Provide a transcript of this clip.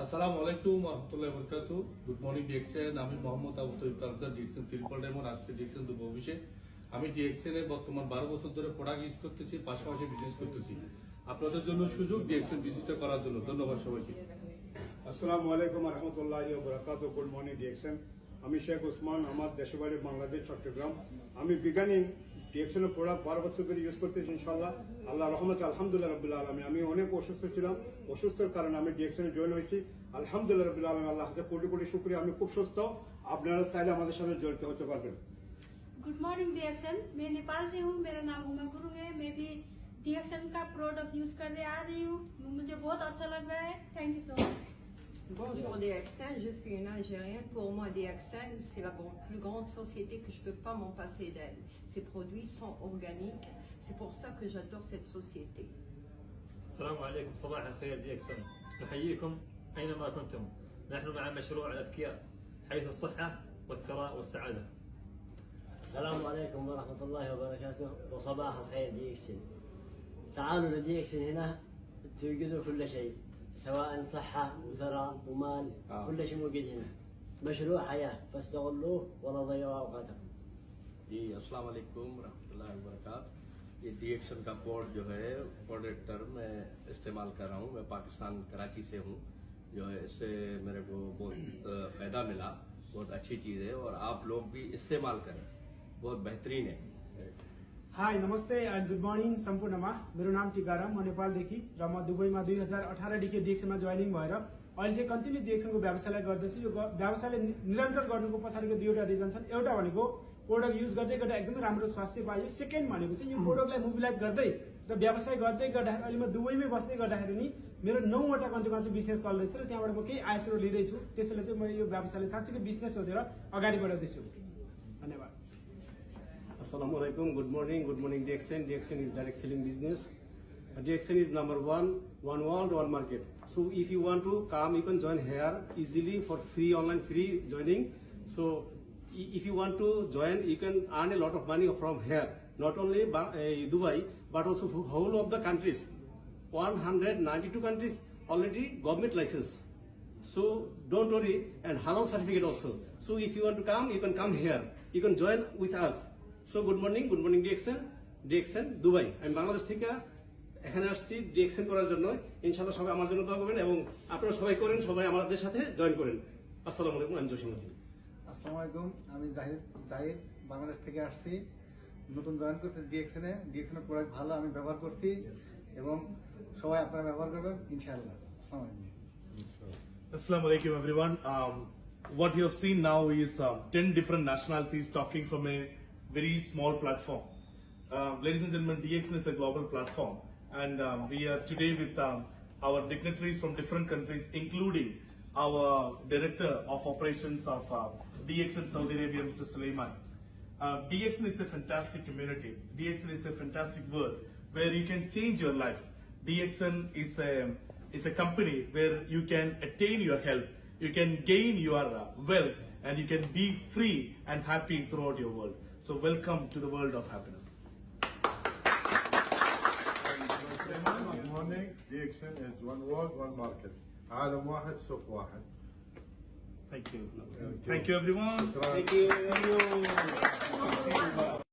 আসসালামু আলাইকুম রহমতুল্লাহ বরকাতু। Good morning DXN. আমি Mohammad Abu Taib Talukdar, DXN triple diamond. আজকে ডিএক্সএন দুর্গ অফিসে আমি ডিএক্সএন এ বর্তমান 12 বছর ধরে প্রোডাক্ট ইউজ করতেছি, পাশাপাশি বিজনেস করতেছি। আপনাদের জন্য সুযোগ ডিএক্সএন ভিজিট করার জন্য। ধন্যবাদ সবাইকে। আসসালামু আলাইকুম রহমতুল্লাহি ওয়া বারাকাতুহু। Good morning DXN. আমি শেখ ওসমান, আমার দেশের বাড়ি বাংলাদেশ চট্টগ্রাম। আমি বিজ্ঞানী ডিএক্সএন এর প্রোডাক্ট 12 বছর ধরে ইউজ করতেছি ইনশাআল্লাহ। আল্লাহ রহমতে আলহামদুলিল্লাহ রাব্বিল আলামিন। আমি অনেক অসুস্থ ছিলাম, অসুস্থতার কারণে আমি ডিএক্সএন এ জয়েন হয়েছি। আলহামদুলিল্লাহ রাব্বিল আলামিন, আল্লাহ হাজার কোটি কোটি শুকরিয়া। আমি খুব সুস্থ। আপনারা চাইলে আমাদের সাথে জড়িত হতে পারবেন। Good morning DXN. मैं नेपाल से हूँ, मेरा नाम उमा गुरु है। मैं भी डीएक्सन का प्रोडक्ट यूज करने आ रही हूँ, मुझे बहुत अच्छा लग रहा है। Thank you so much. Bonjour DXN, je suis une Algérienne. Pour moi, DXN, c'est la plus grande société que je ne peux pas m'en passer d'elle. Ces produits sont organiques, c'est pour ça que j'adore cette société. السلام عليكم، صباح الخير DXN. نحييكم أينما كنتم. نحن مع مشروع الأذكياء حيث الصحة والثراء والسعادة. السلام عليكم ورحمة الله وبركاته، وصباح الخير DXN. تعالوا لDXN، هنا توجدوا كل شيء، سواء صحة وثراء ومال، كل شيء موجود هنا. مشروع حياة، فاستغلوه ولا تضيعوا أوقاتكم. जी अस्सलाम वालेकुम रहमतुल्लाहि व बरकातहू। ये डीएक्सन का code जो है प्रोडक्टर मैं इस्तेमाल कर रहा हूँ। मैं पाकिस्तान कराची से हूँ। जो है इससे मेरे को बहुत फायदा मिला, बहुत अच्छी चीज़ है और आप लोग भी इस्तेमाल करें, बहुत बेहतरीन है। हाई नमस्ते एन्ड गुड मर्निङ सम्पूर्णमा। मेरो नाम टिकाराम, म नेपालदेखि र म दुबईमा 2018 देखि डिएक्सनमा जोइनिङ भएर अहिले चाहिँ कन्टिन्यू डिएक्सनको व्यवसायलाई गर्दैछु। यो व्यवसायले निरन्तर गर्नुको पछाडिको दुईवटा रिजन छन्। एउटा भनेको प्रोडक्ट युज गर्दै गर्दा एकदमै राम्रो स्वास्थ्य पाइयो। सेकेन्ड भनेको चाहिँ यो प्रोडक्टलाई मोबिलाइज गर्दै र व्यवसाय गर्दै गर्दाखेरि अहिले म दुबईमै बस्दै गर्दाखेरि नि मेरो 9वटा कन्ट्रीमा चाहिँ बिजनेस चल्दैछ र त्यहाँबाट म केही आय स्रोत लिँदैछु। त्यसैले चाहिँ म यो व्यवसायले साँच्चीकै बिजनेस सोचेर अगाडि बढाउँदैछु। धन्यवाद। Assalamualaikum. Good morning DXN. DXN is direct selling business. DXN is number one world, one market. So if you want to come, you can join here easily for free, online free joining. So if you want to join, you can earn a lot of money from here. Not only Dubai, but also whole of the countries. 192 countries already government license. So don't worry, and halal certificate also. So if you want to come, you can come here. You can join with us. So good morning DXN Dubai. আমি বাংলাদেশ থেকে এখানে আসছি DXN করার জন্য। ইনশাআল্লাহ সবাই আমার জন্য দোয়া করবেন এবং আপনারা সবাই করেন, সবাই আমাদের সাথে জয়েন করেন। আসসালামু আলাইকুম। আমি জসিমউদ্দিন। আসসালামু আলাইকুম। আমি জাহিদ বাংলাদেশ থেকে আসছি, নতুন জয়েন করছি ডিএক্সএন এ। ডিএক্সএন এর প্রোডাক্ট ভালো, আমি ব্যবহার করছি এবং সবাই আপনারা ব্যবহার করবেন ইনশাআল্লাহ। আসসালামু আলাইকুম। Assalamu alaikum everyone. What you have seen now is 10 different nationalities talking from a very small platform. Ladies and gentlemen, DXN is a global platform, and we are today with our dignitaries from different countries, including our Director of Operations of DXN Saudi Arabia, Mr. Sulaiman. DXN is a fantastic community. DXN is a fantastic world where you can change your life. DXN is a company where you can attain your health, you can gain your wealth, and you can be free and happy throughout your world. So welcome to the world of happiness. Good morning. DXN is one world, one market. عالم واحد، سوق واحد. Thank you. Thank you everyone. Thank you. See you.